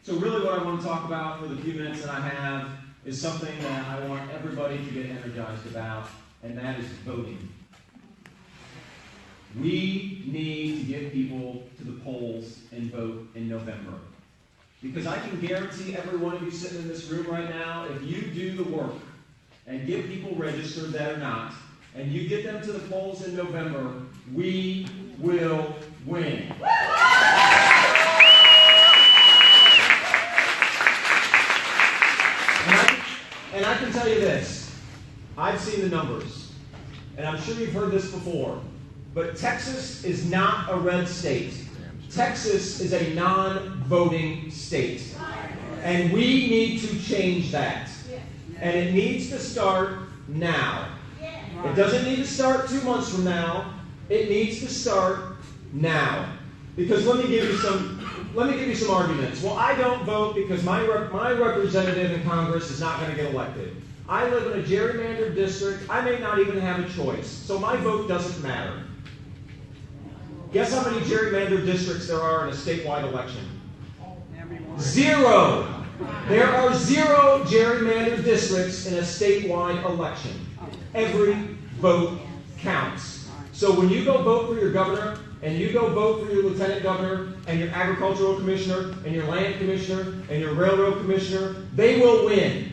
So really what I want to talk about for the few minutes that I have is something that I want everybody to get energized about, and that is voting. We need to get people to the polls and vote in November. Because I can guarantee every one of you sitting in this room right now, if you do the work and get people registered that are not, and you get them to the polls in November, we will win. And I can tell you this, I've seen the numbers, and I'm sure you've heard this before, but Texas is not a red state. Texas is a non-voting state. And we need to change that. And it needs to start now. It doesn't need to start 2 months from now. It needs to start now. Because let me give you some arguments. Well, I don't vote because my representative in Congress is not going to get elected. I live in a gerrymandered district. I may not even have a choice. So my vote doesn't matter. Guess how many gerrymandered districts there are in a statewide election? 0. There are 0 gerrymandered districts in a statewide election. Every vote counts. So when you go vote for your governor, and you go vote for your lieutenant governor, and your agricultural commissioner, and your land commissioner, and your railroad commissioner, they will win.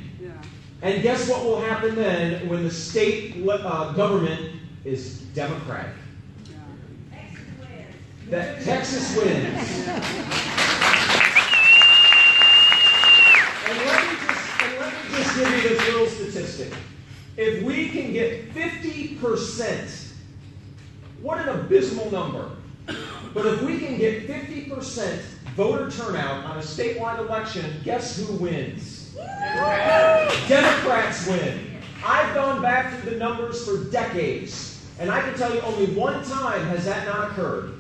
And guess what will happen then when the state government is Democratic? That Texas wins. And let me just give you this little statistic. If we can get 50%, what an abysmal number. But if we can get 50% voter turnout on a statewide election, guess who wins? Democrats win. I've gone back through the numbers for decades, and I can tell you only one time has that not occurred.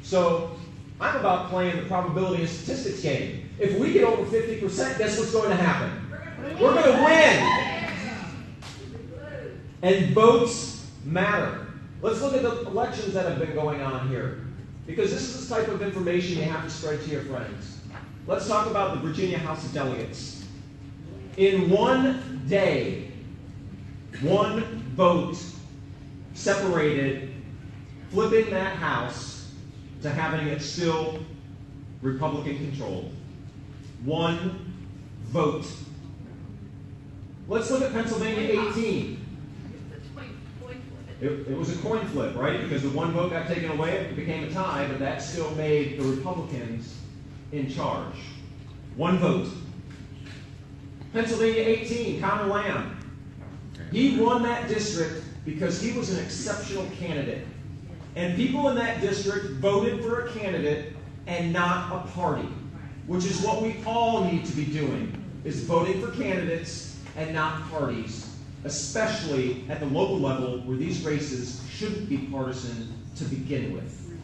So I'm about playing the probability and statistics game. If we get over 50%, guess what's going to happen? We're going to win. And votes matter. Let's look at the elections that have been going on here. Because this is the type of information you have to spread to your friends. Let's talk about the Virginia House of Delegates. In one day, one vote separated flipping that house to having it still Republican controlled. One vote. Let's look at Pennsylvania 18. It was a coin flip, right? Because the one vote got taken away, it became a tie, but that still made the Republicans in charge. One vote. Pennsylvania 18, Conor Lamb. He won that district because he was an exceptional candidate. And people in that district voted for a candidate and not a party, which is what we all need to be doing, is voting for candidates and not parties, especially at the local level where these races shouldn't be partisan to begin with.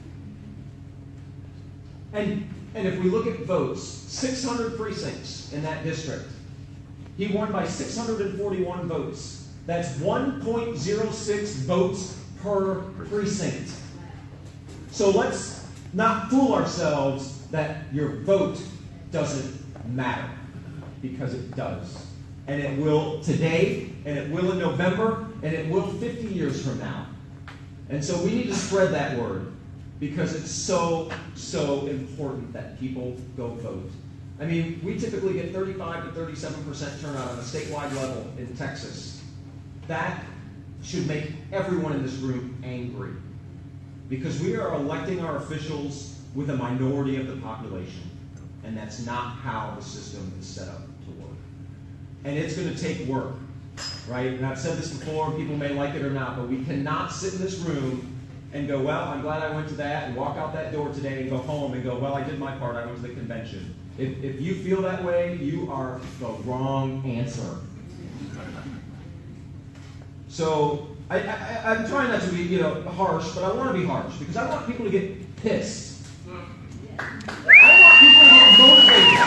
And if we look at votes, 600 precincts in that district. He won by 641 votes. That's 1.06 votes per precinct. So let's not fool ourselves that your vote doesn't matter, because it does. And it will today, and it will in November, and it will 50 years from now. And so we need to spread that word, because it's so, so important that people go vote. I mean, we typically get 35 to 37% turnout on a statewide level in Texas. That should make everyone in this room angry, because we are electing our officials with a minority of the population, and that's not how the system is set up to work. And it's going to take work, right? And I've said this before, people may like it or not, but we cannot sit in this room and go, well, I'm glad I went to that, and walk out that door today and go home and go, well, I did my part, I went to the convention. If you feel that way, you are the wrong answer. So I'm trying not to be, harsh, but I want to be harsh because I want people to get pissed. I want people to get motivated.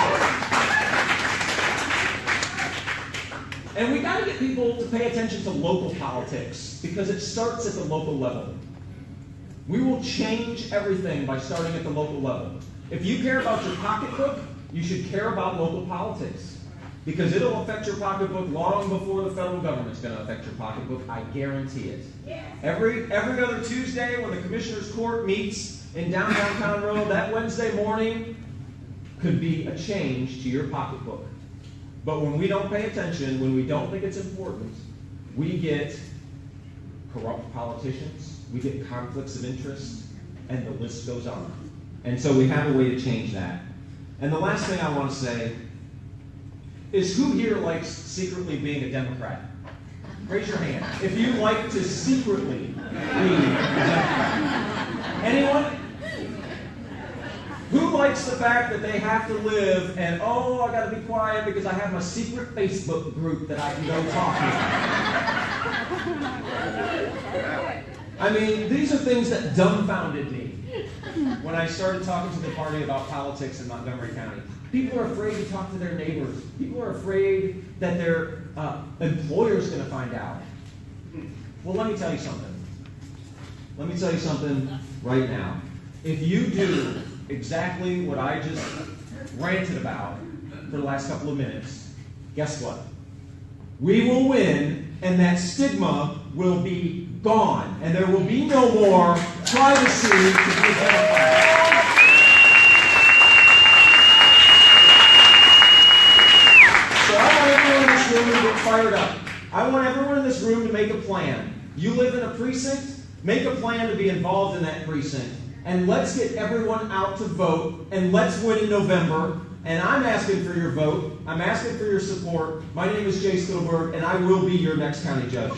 And we got to get people to pay attention to local politics because it starts at the local level. We will change everything by starting at the local level. If you care about your pocketbook, you should care about local politics, because it'll affect your pocketbook long before the federal government's going to affect your pocketbook. I guarantee it. Yes. Every other Tuesday when the Commissioner's Court meets in downtown Conroe, that Wednesday morning could be a change to your pocketbook. But when we don't pay attention, when we don't think it's important, we get corrupt politicians, we get conflicts of interest, and the list goes on. And so we have a way to change that. And the last thing I want to say is, who here likes secretly being a Democrat? Raise your hand if you like to secretly be a Democrat. Anyone? Who likes the fact that they have to live and, oh, I got to be quiet because I have my secret Facebook group that I can go talk to? I mean, these are things that dumbfounded me when I started talking to the party about politics in Montgomery County. People are afraid to talk to their neighbors. People are afraid that their employer's going to find out. Well, let me tell you something. Let me tell you something right now. If you do exactly what I just ranted about for the last couple of minutes, guess what? We will win, and that stigma will be gone, and there will be no more privacy to be identified. So I want everyone in this room to get fired up. I want everyone in this room to make a plan. You live in a precinct, make a plan to be involved in that precinct. And let's get everyone out to vote, and let's win in November. And I'm asking for your vote. I'm asking for your support. My name is Stittleburg, and I will be your next county judge.